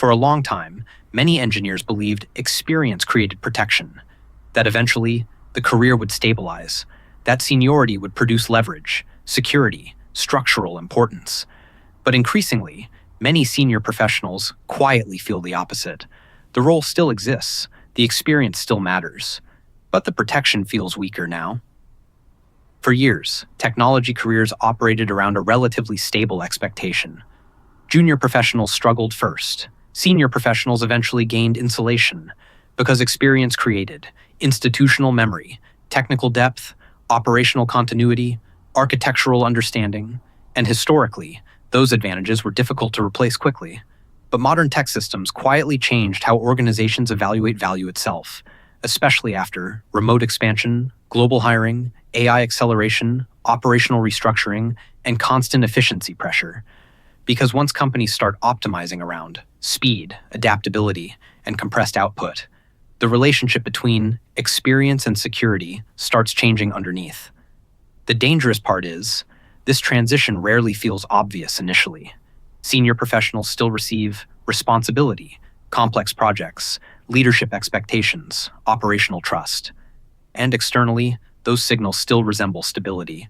For a long time, many engineers believed experience created protection, that eventually the career would stabilize, that seniority would produce leverage, security, structural importance. But increasingly, many senior professionals quietly feel the opposite. The role still exists, the experience still matters, but the protection feels weaker now. For years, technology careers operated around a relatively stable expectation. Junior professionals struggled first. Senior professionals eventually gained insulation because experience created institutional memory, technical depth, operational continuity, architectural understanding, and historically, those advantages were difficult to replace quickly. But modern tech systems quietly changed how organizations evaluate value itself, especially after remote expansion, global hiring, AI acceleration, operational restructuring, and constant efficiency pressure. Because once companies start optimizing around speed, adaptability, and compressed output, the relationship between experience and security starts changing underneath. The dangerous part is, this transition rarely feels obvious initially. Senior professionals still receive responsibility, complex projects, leadership expectations, operational trust. And externally, those signals still resemble stability.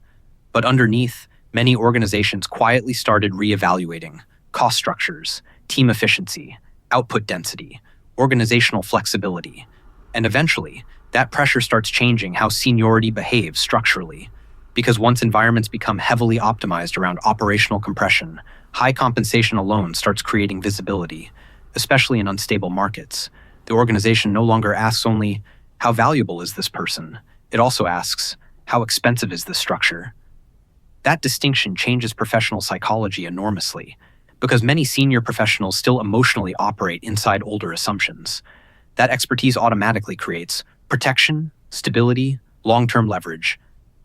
But underneath, many organizations quietly started reevaluating cost structures, team efficiency, output density, organizational flexibility. And eventually, that pressure starts changing how seniority behaves structurally. Because once environments become heavily optimized around operational compression, high compensation alone starts creating visibility, especially in unstable markets. The organization no longer asks only, how valuable is this person? It also asks, how expensive is this structure? That distinction changes professional psychology enormously, because many senior professionals still emotionally operate inside older assumptions. That expertise automatically creates protection, stability, long-term leverage.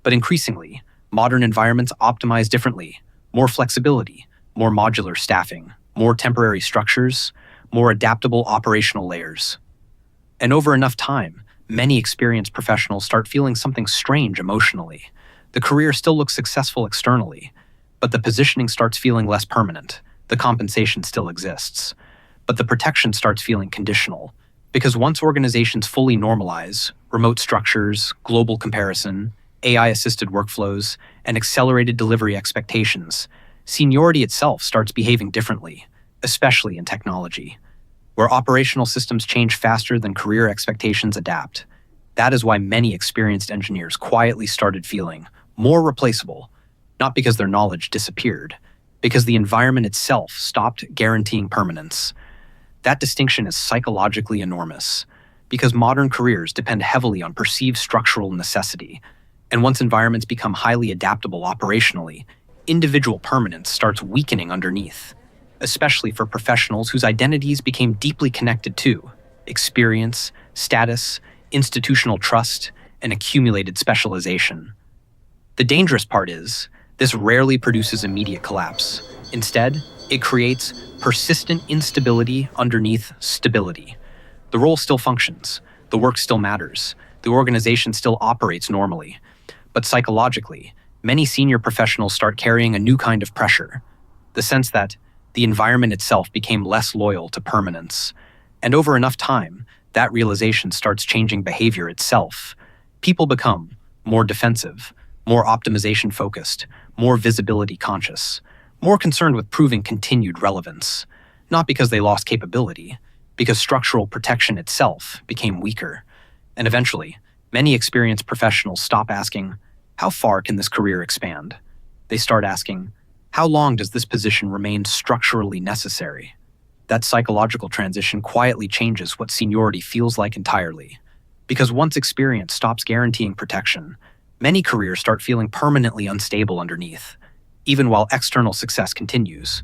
But increasingly, modern environments optimize differently: more flexibility, more modular staffing, more temporary structures, more adaptable operational layers. And over enough time, many experienced professionals start feeling something strange emotionally. The career still looks successful externally, but the positioning starts feeling less permanent. The compensation still exists, but the protection starts feeling conditional. Because once organizations fully normalize remote structures, global comparison, AI-assisted workflows, and accelerated delivery expectations, seniority itself starts behaving differently, especially in technology, where operational systems change faster than career expectations adapt. That is why many experienced engineers quietly started feeling more replaceable, not because their knowledge disappeared, because the environment itself stopped guaranteeing permanence. That distinction is psychologically enormous, because modern careers depend heavily on perceived structural necessity. And once environments become highly adaptable operationally, individual permanence starts weakening underneath, especially for professionals whose identities became deeply connected to experience, status, institutional trust, and accumulated specialization. The dangerous part is, this rarely produces immediate collapse. Instead, it creates persistent instability underneath stability. The role still functions, the work still matters, the organization still operates normally. But psychologically, many senior professionals start carrying a new kind of pressure, the sense that the environment itself became less loyal to permanence. And over enough time, that realization starts changing behavior itself. People become more defensive, more optimization-focused, more visibility-conscious, more concerned with proving continued relevance, not because they lost capability, because structural protection itself became weaker. And eventually, many experienced professionals stop asking, how far can this career expand? They start asking, how long does this position remain structurally necessary? That psychological transition quietly changes what seniority feels like entirely. Because once experience stops guaranteeing protection, many careers start feeling permanently unstable underneath. Even while external success continues,